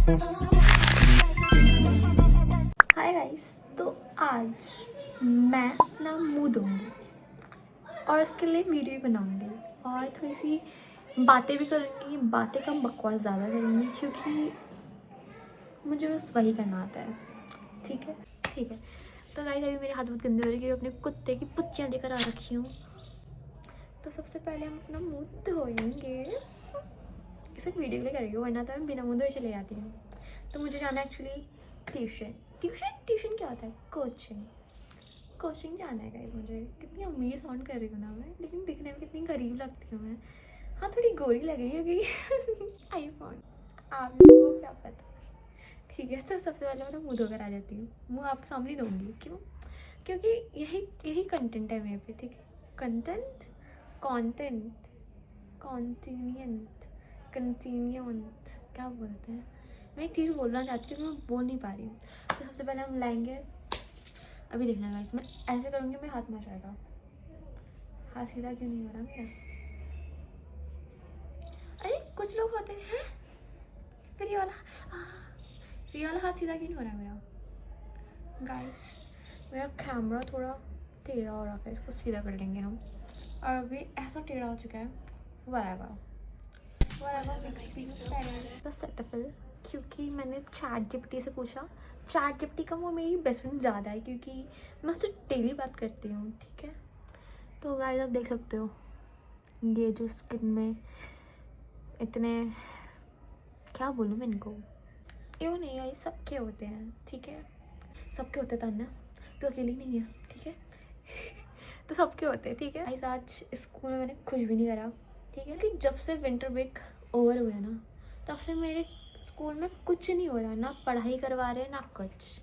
Hi guys, तो आज मैं अपना मुंह धोऊंगी और उसके लिए वीडियो बनाऊंगी और थोड़ी सी बातें भी करूंगी। बातें कम, बकवास ज़्यादा करूंगी क्योंकि मुझे बस वही करना आता है। ठीक है ठीक है। तो गाइस अभी मेरे हाथ बहुत गंदे हो रहे हैं क्योंकि अपने कुत्ते की पुच्चियाँ लेकर आ रखी हूँ। तो सबसे पहले हम अपना मुँह धोएंगे। इसे वीडियो के लिए कर रही हूँ, वरना तो मैं बिना मुँह धोए चले जाती हूँ। तो मुझे जाना है एक्चुअली ट्यूशन। ट्यूशन क्या होता है? कोचिंग जाना है गाइस मुझे। कितनी अमीर साउंड कर रही हूँ ना मैं, लेकिन दिखने में कितनी गरीब लगती हूँ मैं। हाँ, थोड़ी गोरी लग रही है क्योंकि आईफोन, आप लोगों को क्या पता। ठीक है, तो सबसे पहले मैं मुँह धोकर आ जाती हूँ। मुँह आपके सामने दूँगी। क्यों? क्योंकि यही कंटेंट है मेरे पे। ठीक है, कंटेंट कंटीनियंट क्या बोलते हैं। मैं एक चीज़ बोलना चाहती हूँ, मैं बोल नहीं पा रही हूँ। तो सबसे पहले हम लाएंगे, अभी देखना है इसमें ऐसे करूँगी मैं, हाथ में आ जाएगा। हाथ सीधा क्यों नहीं हो रहा मेरा? अरे कुछ लोग होते हैं, फिर ये वाला हाथ सीधा क्यों नहीं हो रहा मेरा? गाइस मेरा कैमरा थोड़ा टेढ़ा हो रहा है, इसको सीधा कर लेंगे हम। और अभी ऐसा टेढ़ा हो चुका है, whatever सेटफिल। क्योंकि मैंने चैट जीपीटी से पूछा। चैट जीपीटी का वो मेरी बेस्ट फ्रेंड ज़्यादा है क्योंकि मैं उससे डेली बात करती हूँ। ठीक है, तो गाइस आप देख सकते हो ये जो स्किन में इतने, क्या बोलूँ मैं इनको, क्यों नहीं है, सबके होते हैं। ठीक है, सबके होते हैं ना, तो अकेली नहीं है। ठीक है तो सबके होते हैं। ठीक है गाइस, आज स्कूल में मैंने कुछ भी नहीं करा। ठीक है, कि जब से विंटर ब्रेक ओवर हुआ ना, तब से मेरे स्कूल में कुछ नहीं हो रहा, ना पढ़ाई करवा रहे ना कुछ।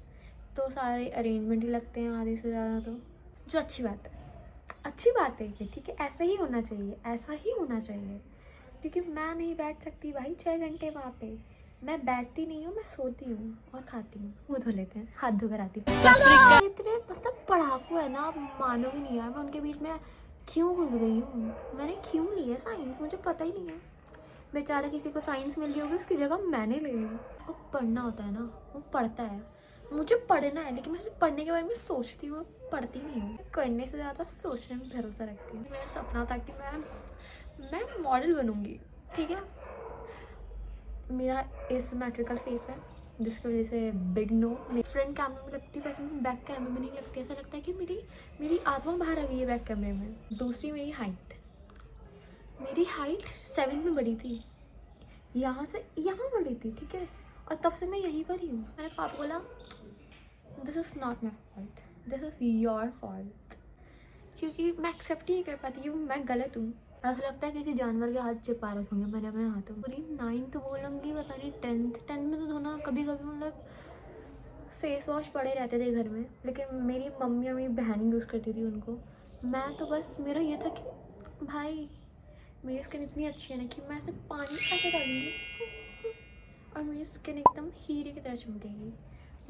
तो सारे अरेंजमेंट ही लगते हैं आधे से ज़्यादा, तो जो अच्छी बात है कि ठीक है, ऐसा ही होना चाहिए। क्योंकि मैं नहीं बैठ सकती भाई 6 घंटे वहाँ पे। मैं बैठती नहीं हूँ, मैं सोती हूँ और खाती हूँ। मुँह धो लेते हैं, हाथ धोकर आती हूँ। इतने मतलब पढ़ाकू है ना, आप मानोगे नहीं यार। मैं उनके बीच में क्यों घुस गई हूँ? मैंने क्यों ली है साइंस, मुझे पता ही नहीं है। बेचारा किसी को साइंस मिल रही होगी, उसकी जगह मैंने ले ली। वो पढ़ना होता है ना, वो पढ़ता है। मुझे पढ़ना है, लेकिन मैं सिर्फ पढ़ने के बारे में सोचती हूँ, पढ़ती नहीं हूँ। करने से ज़्यादा सोचने में भरोसा रखती हूँ। मेरा सपना था कि मैं मॉडल बनूँगी। ठीक है, मेरा एसिमेट्रिकल फेस है जिसकी वजह से बिग नो। फ्रंट कैमरे में लगती है वैसे, मैं बैक कैमरे में नहीं लगती। ऐसा लगता है कि मेरी आत्मा बाहर आ गई है बैक कैमरे में। दूसरी मेरी हाइट 7 में बढ़ी थी, यहाँ से यहाँ बढ़ी थी। ठीक है, और तब से मैं यहीं पर ही हूँ। मैंने पापा बोला this is not my fault, this is your fault. क्योंकि मैं एक्सेप्ट ही नहीं कर पाती हूँ मैं गलत हूँ। ऐसा लगता है किसी जानवर के हाथ चिपका रखूँगी मैंने अपने हाथों में। पूरी 9th बोलूँगी, पता नहीं 10th में तो धोना कभी कभी, मतलब फेस वॉश पड़े रहते थे घर में, लेकिन मेरी मम्मी और मेरी बहन यूज़ करती थी उनको। मैं तो बस, मेरा ये था कि भाई मेरी स्किन इतनी अच्छी है ना कि मैं सिर्फ पानी ऐसे डालूँगी और मेरी स्किन एकदम हीरे की तरह चमकेगी।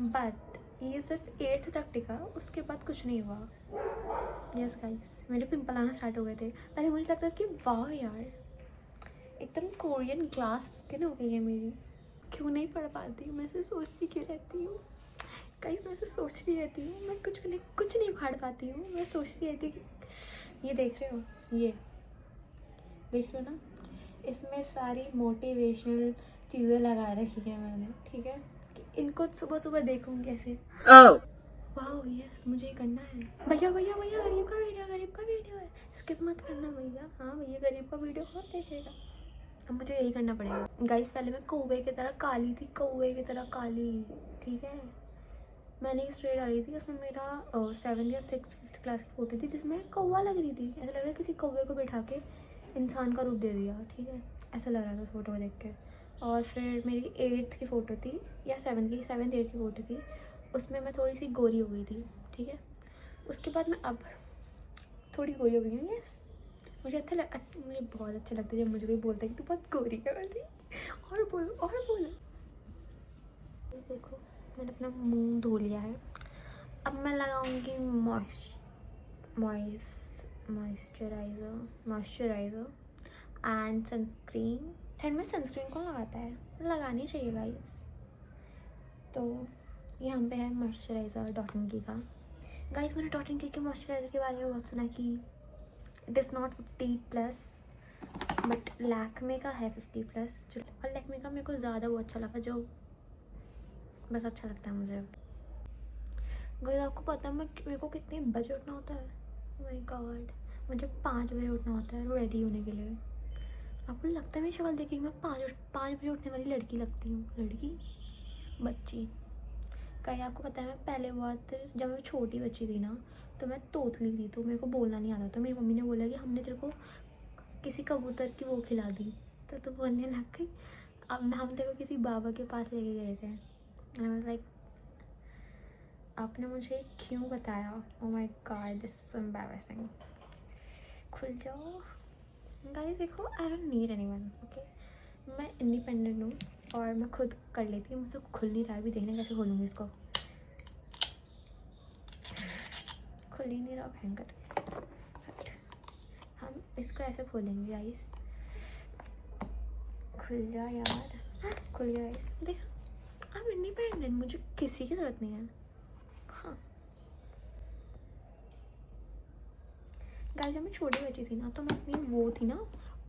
बट ये सिर्फ 8th तक टिका, उसके बाद कुछ नहीं हुआ। यस गाइस, मेरे पिंपल आना स्टार्ट हो गए थे। पहले मुझे लगता था कि वाह यार, एकदम कोरियन ग्लास स्किन हो गई है मेरी। क्यों नहीं पढ़ पाती हूँ, मैं सिर्फ सोचती क्यों रहती हूँ गाइस। मैं सिर्फ सोचती रहती हूँ, मैं कुछ नहीं उखाड़ पाती हूँ। मैं सोचती रहती हूँ कि ये देख रहे हो, ये देख रहे हो ना, इसमें सारी मोटिवेशनल चीज़ें लगा रखी है मैंने। ठीक है, कि इनको सुबह सुबह देखूँगी ऐसे, वाह यस मुझे ये करना है। भैया गरीब का वीडियो है, स्किप मत करना भैया। हाँ भैया, गरीब का वीडियो कौन देखेगा? अब मुझे यही करना पड़ेगा गाइस। पहले मैं कौवे की तरह काली थी, ठीक है। मैंने एक स्टोरी डाली थी, उसमें मेरा 7th या 6th क्लास की फोटो थी जिसमें कौवा लग रही थी। ऐसा लग रहा है किसी कौवे को बिठा के इंसान का रूप दे दिया। ठीक है, ऐसा लग रहा था उस फोटो को देख के। और फिर मेरी 8th की फ़ोटो थी, या 7th 8th की फ़ोटो थी, उसमें मैं थोड़ी सी गोरी हो गई थी। ठीक है, उसके बाद मैं अब थोड़ी गोरी हो गई हूँ। यस, मुझे बहुत अच्छा लगता है जब मुझे कोई बोलता है कि तू बहुत गोरी है वाली। और बोलो। देखो मैंने अपना मुंह धो लिया है। अब मैं लगाऊंगी मॉइस्चराइज़र एंड सनस्क्रीन। ठंड में सनस्क्रीन कौन लगाता है? लगानी चाहिए गाइस। तो यहाँ पे है मॉइस्चराइज़र डॉट एंड की का। गाइस मैंने डॉट एंड की के मॉइस्चराइज़र के बारे में बहुत सुना कि it is not 50+, but Lakme का है 50+। जो और लैक्मे का मेरे को ज़्यादा वो अच्छा लगा, जो बस अच्छा लगता है मुझे। गाइस आपको पता है मेरे को कितने बजे उठना होता है? माय गॉड, मुझे 5 बजे उठना होता है रेडी होने के लिए। आपको लगता है मेरी शक्ल देखिए मैं 5 बजे उठने वाली लड़की लगती हूँ? लड़की, बच्ची। कहीं आपको पता है मैं पहले बहुत, जब मैं छोटी बच्ची थी ना, तो मैं तोतली थी, तो मेरे को बोलना नहीं आता। तो मेरी मम्मी ने बोला कि हमने तेरे को किसी कबूतर की वो खिला दी, तो बोलने लग गई। अब हम तेरे को किसी बाबा के पास लेके गए थे। आई वाज लाइक, आपने मुझे क्यों बताया? ओह my God, this is so embarrassing. खुल जाओ गाइस, देखो I don't need anyone, okay. मैं इंडिपेंडेंट हूँ और मैं खुद कर लेती हूँ। मुझसे खुल नहीं रहा है, भी देखने कैसे खोलूँगी इसको। खुल ही नहीं रहा, भयंकर। हम इसको ऐसे खोलेंगे गाइस। खुल जा यार, खुल गया गाइस। देख, आई एम इंडिपेंडेंट, मुझे किसी की ज़रूरत नहीं है। हाँ गाइस, जब मैं छोटी बच्ची थी ना, तो मैं इतनी वो थी ना,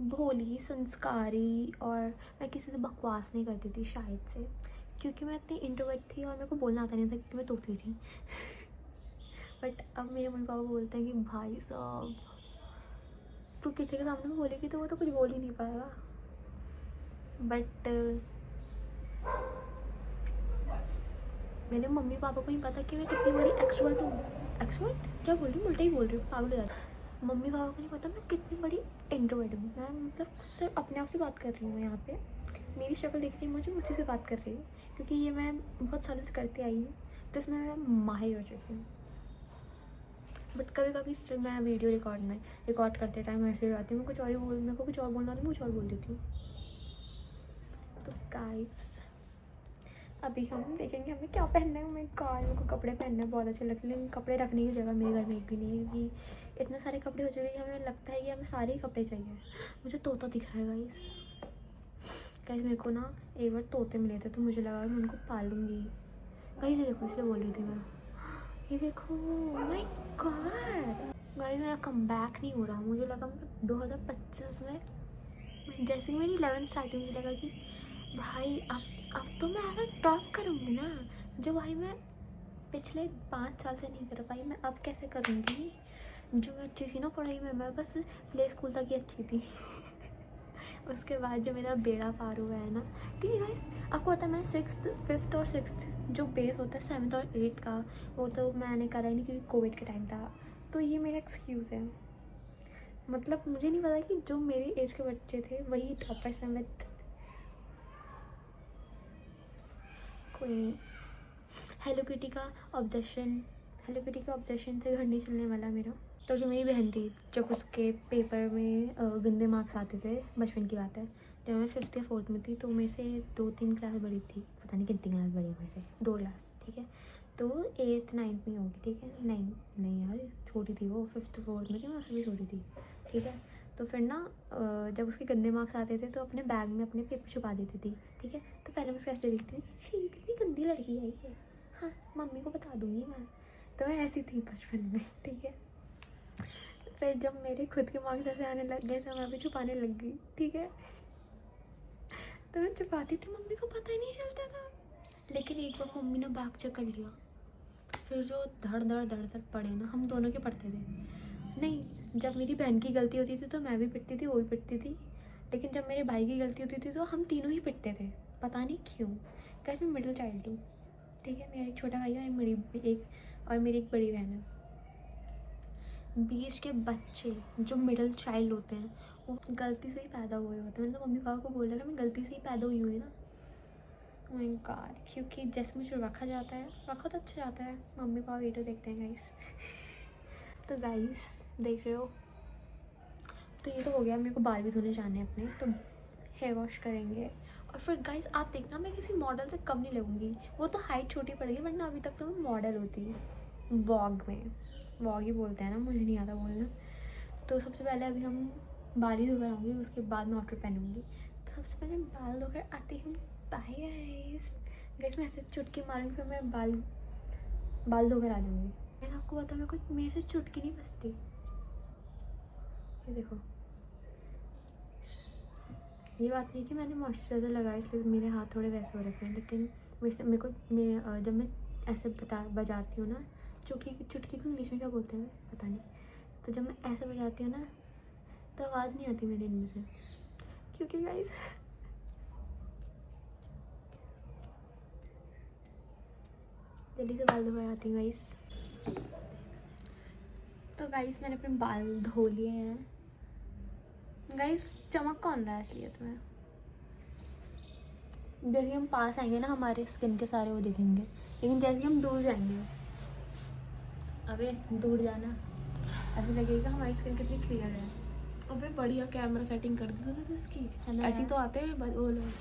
भोली, संस्कारी, और मैं किसी से बकवास नहीं करती थी शायद से, क्योंकि मैं इतनी इंट्रोवर्ट थी और मेरे को बोलना आता नहीं था क्योंकि मैं तोतली थी। बट अब मेरे मम्मी पापा बोलते हैं कि भाई साहब, तू किसी के सामने बोलेगी तो वो तो कुछ बोल ही नहीं पाएगा। बट मेरे मम्मी पापा को ही पता कि मैं कितनी बड़ी एक्सट्रोवर्ट हूँ। एक्सट्रोवर्ट क्या बोल रही हूँ, उल्टा ही बोल रही हूँ, पागल हो जाता। मम्मी पापा को नहीं पता मैं कितनी बड़ी इंट्रोवर्ट हूँ। मैं मतलब सिर्फ अपने आप से बात कर रही हूँ यहाँ पे। मेरी शक्ल देख रही है मुझे, मुझसे से बात कर रही हूँ, क्योंकि ये मैं बहुत सालों से करती आई हूँ, तो इसमें मैं माहिर हो चुकी हूँ। बट कभी कभी स्टिल मैं वीडियो रिकॉर्ड करते टाइम ऐसे हो जाती हूँ, मैं कुछ और ही मेरे को कुछ और बोलना होता है, कुछ और बोल देती हूँ। तो गाइस अभी हम देखेंगे हमें क्या पहनना है। मैं मेरे को कपड़े पहनना बहुत अच्छे लगते हैं, लेकिन कपड़े रखने की जगह मेरे घर में एक भी नहीं है, क्योंकि इतने सारे कपड़े हो चुके हैं कि हमें लगता है कि हमें सारे ही कपड़े चाहिए। मुझे तोता दिख रहा है गाइस। गाइस मेरे को ना एक बार तोते मिले थे, तो मुझे लगा मैं उनको पालूंगी। गाइस ये देखो, इसलिए बोल रही थी मैं, ये देखो, माय गॉड। गाइस मेरा कम बैक नहीं हो रहा। मुझे लगा मैं 2025 में, जैसे ही मेरी 11th स्टार्ट हुई, मुझे लगा कि भाई अब तो मैं ऐसा टॉप करूँगी ना, जो भाई मैं पिछले 5 साल से नहीं कर पाई, मैं अब कैसे करूँगी। जो मैं अच्छी थी ना पढ़ाई में, मैं बस प्ले स्कूल तक ही अच्छी थी। उसके बाद जो मेरा बेड़ा पार हुआ है ना, क्योंकि गाइस आपको पता है मैं 6th 5th और 6th जो बेस होता है 7th और 8th का, वो तो मैंने करा ही नहीं क्योंकि कोविड के टाइम था। तो ये मेरा एक्सक्यूज़ है। मतलब मुझे नहीं पता कि जो मेरी एज के बच्चे थे वही टॉपर्स हैं, विद कोई नहीं। हेलो किटी का ऑब्जेक्शन से घर नहीं चलने वाला मेरा। तो जो मेरी बहन थी, जब उसके पेपर में गंदे मार्क्स आते थे, बचपन की बात है, जब मैं 5th या 4th में थी, तो मेरे से 2-3 क्लास बड़ी थी, पता नहीं कितनी क्लास बड़ी मेरे से, 2 क्लास, ठीक है। तो 8th 9th में होगी, ठीक है। नहीं यार, छोटी थी वो, 5th 4th में थी, मैं उससे भी छोटी थी, ठीक है। तो फिर ना जब उसके गंदे मार्क्स आते थे, तो अपने बैग में अपने पेपर छुपा देती थी, ठीक है। तो पहले मैं उसको ऐसे देखती थी, छी कितनी गंदी लड़की है ये, हाँ मम्मी को बता दूँगी मैं। तो मैं ऐसी थी बचपन में, ठीक है। फिर जब मेरे खुद के मार्क्स ऐसे आने लग गए, तो मैं भी छुपाने लग गई, ठीक है। तो मैं छुपाती थी, मम्मी को पता ही नहीं चलता था। लेकिन एक बार मम्मी ने बैग चेक कर लिया, फिर जो धड़ धड़ पड़े ना, हम दोनों के पढ़ते थे। नहीं, जब मेरी बहन की गलती होती थी तो मैं भी पिटती थी, वो भी पिटती थी। लेकिन जब मेरे भाई की गलती होती थी तो हम तीनों ही पिटते थे, पता नहीं क्यों। कैसे मैं मिडिल चाइल्ड हूँ, ठीक है। मेरा एक छोटा भाई है और मेरी एक बड़ी बहन है। बीच के बच्चे जो मिडिल चाइल्ड होते हैं, वो गलती से ही पैदा हुए होते हैं। मैंने तो मम्मी पापा को बोला कि मैं गलती से ही पैदा हुई हुई ना। ओह माय गॉड, क्योंकि जैसे मुझे रखा जाता है, रखा तो अच्छा जाता है। मम्मी पापा वीडियो देखते हैं गाइस। तो गाइस देख रहे हो, तो ये तो हो गया। मेरे को बाल भी धोने जाने हैं अपने, तो हेयर वॉश करेंगे। और फिर गाइस आप देखना, मैं किसी मॉडल से कम नहीं लगूंगी। वो तो हाइट छोटी पड़ेगी, वरना अभी तक तो मैं मॉडल होती है वॉग में। वॉग ही बोलते हैं ना, मुझे नहीं आता बोलना। तो सबसे पहले अभी हम बाल ही धोकर आऊँगी, उसके बाद मैं आउटफिट पहनूंगी। तो सबसे पहले बाल धोकर आती हूँ। बाय गाइस, गाइस मैं ऐसे चुटकी मारूंगी फिर मैं बाल धोकर आ जाऊंगी। मैंने आपको बताया मेरे को मेरे से चुटकी नहीं बचती। ये देखो, ये बात नहीं कि मैंने मॉइस्चराइज़र लगाया इसलिए मेरे हाथ थोड़े वैसे हो रखे हैं, लेकिन जब मैं ऐसे बजाती हूँ ना, चुटकी को इंग्लिश में क्या बोलते हैं पता नहीं, तो जब मैं ऐसे बजाती हूँ ना तो आवाज़ नहीं आती मेरे इनमें से, क्योंकि गाइस जल्दी से बाल धो आती हूँ गाइस। तो गाइस मैंने अपने बाल धो लिए हैं। गाइस चमक कौन रहा है असलियत में? जैसे हम पास आएंगे ना हमारे स्किन के सारे वो दिखेंगे, लेकिन जैसे हम दूर जाएंगे, अबे दूर जाना, ऐसे लगेगा हमारी स्किन कितनी क्लियर है। अबे बढ़िया कैमरा सेटिंग कर दी तूने तो इसकी, है ना ऐसी तो आते हैं वो लोग।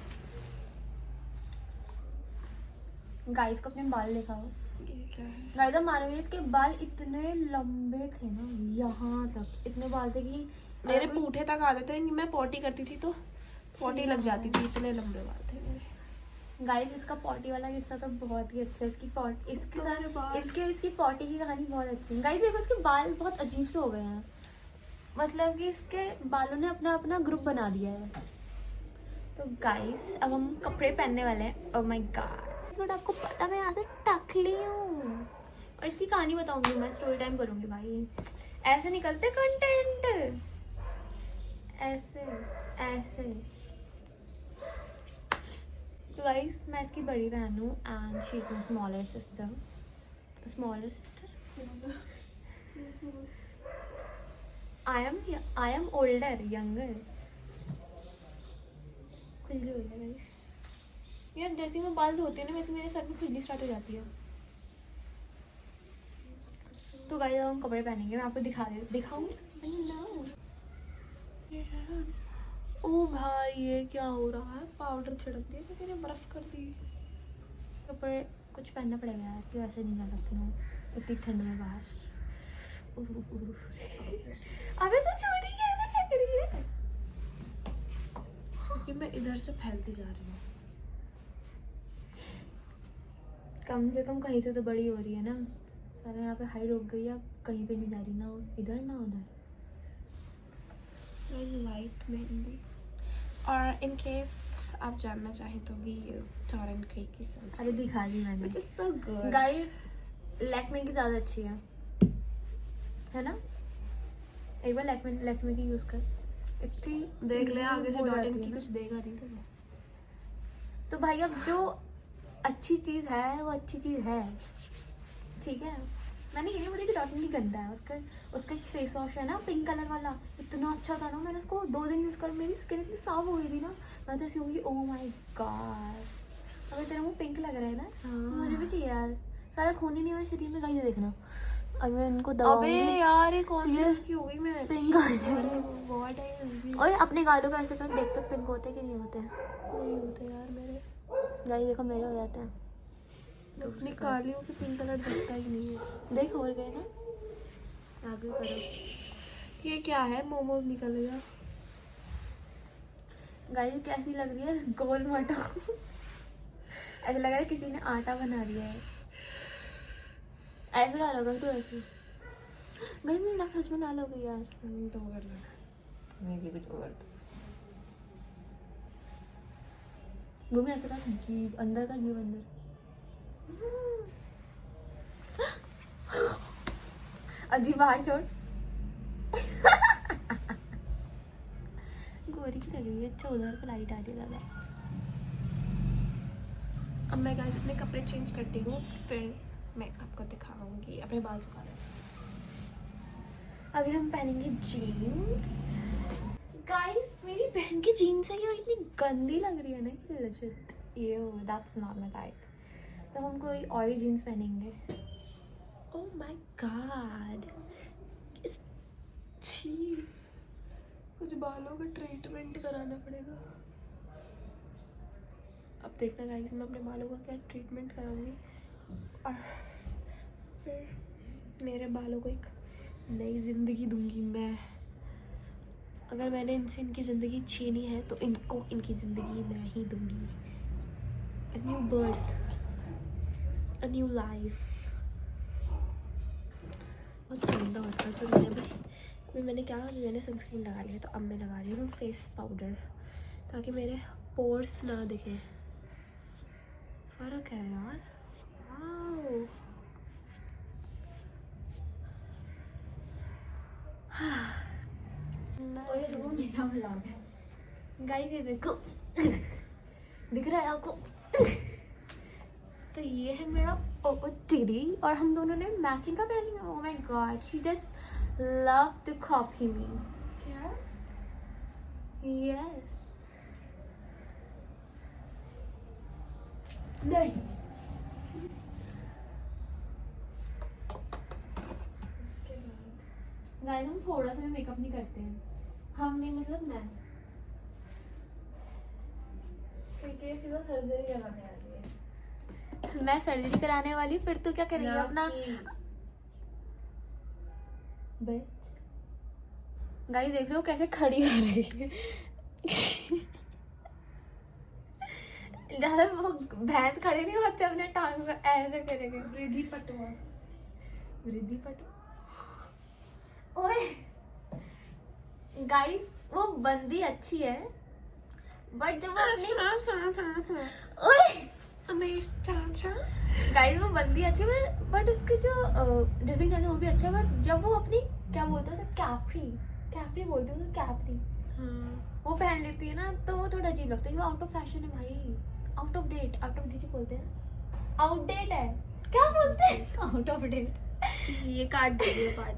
गाइस को अपने बाल दिखाओ। ये क्या है? गाइस आप मानोगे इसके बाल इतने लंबे थे ना, यहाँ तक इतने बाल थे कि मेरे पूठे तक आते थे, मैं पॉटी करती थी तो पॉटी लग जाती थी, इतने लंबे बाल थे मेरे। गाइस इसका पॉटी वाला किस्सा तो बहुत ही अच्छा है। इसकी पॉटी की कहानी बहुत अच्छी है। गाइस देखो इसके बाल बहुत अजीब से हो गए हैं, मतलब कि इसके बालों ने अपना अपना ग्रुप बना दिया है। तो गाइस अब हम कपड़े पहनने वाले हैं। ओह माय गॉड, बट आपको पता मैं यहाँ से टकली हूँ, और इसकी कहानी बताऊंगी मैं, स्टोरी टाइम करूंगी भाई। ऐसे निकलते कंटेंट, ऐसे ऐसे। तो गाइस मैं इसकी बड़ी बहन हूँ and she is my smaller sister. I am older, younger. खुजली हो रही है गाइस यार, जैसे मैं बाल धोती हूँ ना वैसे मेरे सर में खुजली स्टार्ट हो जाती है। तो गाइस हम कपड़े पहनेंगे, मैं आपको दिखाऊंगी। ओ भाई ये क्या हो रहा है? पाउडर छिड़क दिया कि मैंने बर्फ कर दी। कपड़े कुछ पहनना पड़ेगा यार, कि वैसे नहीं जा सकती मैं इतनी ठंड में बाहर। अबे तो छोटी कैसे लग रही है? क्योंकि मैं इधर से फैलती जा रही हूँ। कम से कम कहीं से तो बड़ी हो रही है ना। सारे यहाँ पे हाइट हो गई, अब कहीं पे नहीं जा रही, ना इधर ना उधर। वाइट मेहंदी। और इन केस आप जानना चाहें तो वी यूज टॉरेंट क्रीक की सनस्क्रीन, अरे दिखा दी मैंने। Which is so good. Guys Lakme की ज़्यादा अच्छी है ना? एक बार लैक्मे की यूज़ कर, इतनी देख ले आगे से हो डॉट जाती इन है की ना। कुछ देगा नहीं तुझे। तो भाई अब जो अच्छी चीज़ है वो अच्छी चीज़ है, ठीक है। मैंने ये नहीं बोली कि डॉट इन की गंदा है, उसका एक फेस वॉश है ना पिंक कलर वाला, इतना अच्छा था ना। मैंने उसको 2 दिन यूज़ कर, मेरी स्किन इतनी साफ हो गई थी ना, मैं तो ऐसी होगी ओह माय गॉड। अगर तेरा मुँह पिंक लग रहा है ना, मुझे भी चाहिए यार। सारा खून ही नहीं मेरे शरीर में, कहीं से देखना। अब मैं इनको दबाऊंगी। अबे यार ये कौन सी ये की हो गई? मैं पिंक हो जाएगी। व्हाट आई और अपने गालों का ऐसे कर, देख तो पिंक होते कि नहीं होते हैं। नहीं होते यार मेरे। गाइस देखो मेरे हो जाते हैं, अपनी कालियों की पिंक कलर दिखता ही नहीं है। देख हो गए ना। आगे करो। ये क्या है? मोमोज निकल गया। गाइस कैसी लग रही है? गोल मटो ऐसा लग रहा है किसी ने आटा बना दिया है। ऐसे खा रहा तू ऐसे। गाइस मेरी नाक सच में लाल हो गई यार। तो कर ले, मेरी भी तो कर। वो मैं ऐसे कर, जीभ अंदर का, जीभ अंदर। अजीब बाहर छोड़। गोरी की लग रही है। अच्छा उधर पे लाइट आ रही है ज़्यादा। अब मैं गाइस अपने कपड़े चेंज करती हूँ, फिर मैं आपको दिखाऊंगी अपने बाल सुखा रहे। अभी हम पहनेंगे जीन्स। गाइस मेरी बहन की जीन्स है, ये इतनी गंदी लग रही है ना कि लेजिट ये दैट्स नॉट माय टाइप। तो हम कोई और जीन्स पहनेंगे। ओह माय गॉड, छी, कुछ बालों का ट्रीटमेंट कराना पड़ेगा। अब देखना गाइस मैं अपने बालों का क्या ट्रीटमेंट कराऊंगी, और फिर मेरे बालों को एक नई ज़िंदगी दूंगी मैं। अगर मैंने इनसे इनकी ज़िंदगी छीनी है तो इनको इनकी ज़िंदगी मैं ही दूंगी। A new birth। New life. बहुत गंदा होता है। तो मैंने क्या, मैंने सनस्क्रीन लगा लिया, तो अब मैं लगा रही हूँ फेस पाउडर, ताकि मेरे पोर्स ना दिखें। फ़र्क है यार। वाओ, वो मेरा व्लॉग है गाइस, ये देखो दिख रहा है आपको? तो ये है मेरा ओटीडी और हम दोनों ने मैचिंग का पहन लिया। Oh my god, she just love to copy me. क्या? यस, नहीं गाइस हम थोड़ा सा भी मेकअप नहीं करते हैं, हम नहीं मतलब मैं। क्योंकि सीधा सर्जरी कराने आ रही है। मैं सर्जरी कराने वाली, फिर तू क्या करेगी अपना? गाइस देख रहे हो कैसे खड़ी हो रही है? ज्यादा वो भैंस खड़े नहीं होते, अपने टांग को ऐसे करेंगे। वृद्धि पटुआ। वृद्धि पटु। ओए गाइस वो बंदी अच्छी है, बट जब वो अपनी ओए गाइस वो बंदी अच्छी है, बट उसकी जो ड्रेसिंग सेंस है वो भी अच्छा है, बट जब वो अपनी क्या बोलते हैं कैप्री बोलते हैं, कैप्री वो पहन लेती है ना, तो वो थोड़ा अजीब लगता है। वो आउट ऑफ फैशन है भाई, आउट ऑफ डेट ही बोलते हैं, आउटडेट है, क्या बोलते हैं, आउट ऑफ डेट। ये काट देती है पार्ट।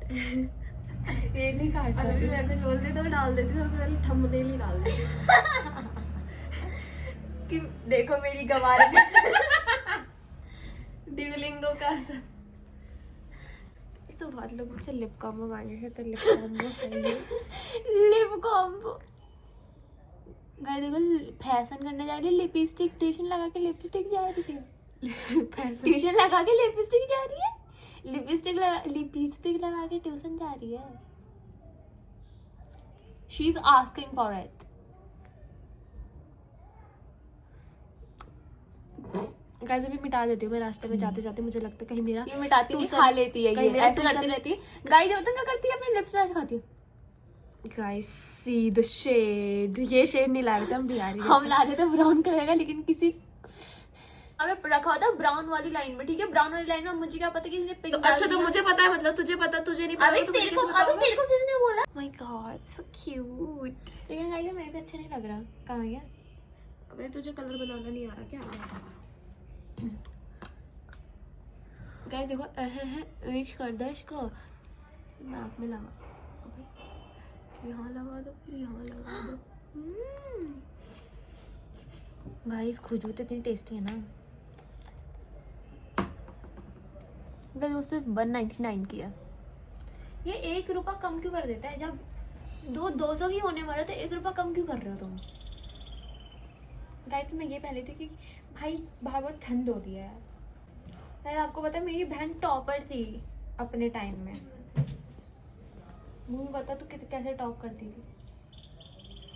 ये नहीं काट और अभी मैं कुछ बोलती तो डाल देती, सबसे पहले थंबनेल ही डाल देती कि देखो मेरी गवार। ड्यूलिंगो का असर। इस तो बहुत लोग मुझसे लिप कॉम्बो मांगे हैं, तो लिप कॉम्बो है ये। लिप कॉम्बो गाइस देखो, फैशन करने जा रही है, लिपस्टिक ट्यूशन लगा के लिपस्टिक जा रही है। ट्यूशन लगा के लिपस्टिक जा रही है, लिपस्टिक लगा के ट्यूशन जा रही है। She is asking for it. Guys अभी मिटा देती हूँ मैं रास्ते में जाते जाते, मुझे लगता है कहीं मेरा ये मिटाती नहीं, खा लेती है, ये ऐसे करती रहती है। गाइस ये क्या करती है, अपने लिप्स में ऐसे खाती है। गाइस सी द शेड, ये शेड नहीं ला रहे थे हम, बिहारी हम ला रहे थे ब्राउन कलर का, लेकिन किसी हमें रखा होता ब्राउन वाली लाइन में, ठीक है? ब्राउन वाली लाइन में मुझे क्या पता किसी ने पिंक। तो अच्छा, तो मुझे पता है, मतलब तुझे पता, तुझे नहीं पता। अबे तो तेरे को किसने बोला? My God so cute. लेकिन गाइस मेरे पे अच्छा नहीं लग रहा। कहाँ गया? अबे तुझे कलर बनाना नहीं आ रहा क्या? गाइस देखो, एक कर दो इसको, नाक में लगा, अबे यहाँ लगा दो, फिर यहाँ लगा दो। गाइस खुशबू तो इतनी टेस्टी है ना। गाइस वो सिर्फ 199 की है। ये 1 रुपया कम क्यों कर देता है? जब 200 ही होने वाला, तो 1 रुपया कम क्यों कर रहे हो तुम? गाइस मैं ये पहले थी कि भाई बाहर बहुत ठंड होती है यार। आपको पता है मेरी बहन टॉपर थी अपने टाइम में। मुझे बता तू कैसे टॉप करती थी?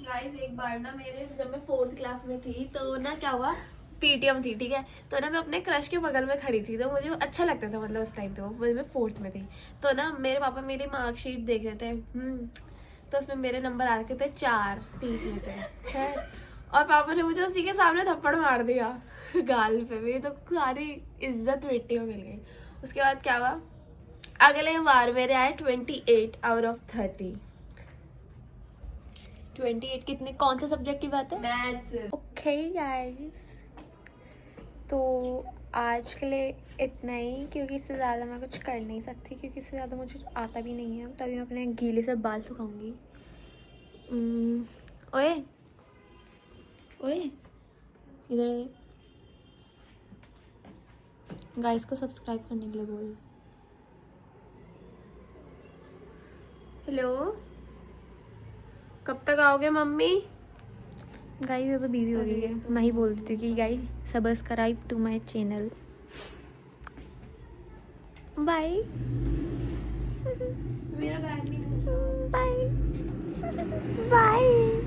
गाइस एक बार ना मेरे, जब मैं 4th क्लास में थी, तो ना क्या हुआ, पीटीएम थी, ठीक है? तो ना मैं अपने क्रश के बगल में खड़ी थी, तो मुझे अच्छा लगता था, मतलब उस टाइम पे वो, मैं 4th में थी। तो ना मेरे पापा मेरी मार्कशीट देख रहे थे, तो उसमें मेरे नंबर आ रखे थे 4 30 में से। और पापा ने मुझे उसी के सामने थप्पड़ मार दिया गाल पे, मेरी तो सारी इज्जत मिट्टी में मिल गई। उसके बाद क्या हुआ, अगले बार मेरे आए 28 आउट ऑफ 30। 28 कितने, कौन से सब्जेक्ट की बात है? मैथ्स। ओके गाइस, तो आज के लिए इतना ही, क्योंकि इससे ज़्यादा मैं कुछ कर नहीं सकती, क्योंकि इससे ज़्यादा मुझे कुछ आता भी नहीं है। तभी मैं अपने गीले से बाल सुखाऊंगी। ओए ओए इधर गाइस को सब्सक्राइब करने के लिए बोल। हेलो, कब तक आओगे मम्मी? गाइस ये तो बिजी हो रही है, मैं ही बोल देती हूँ कि guys subscribe to my channel. Bye. मेरा बैग नहीं। Bye bye.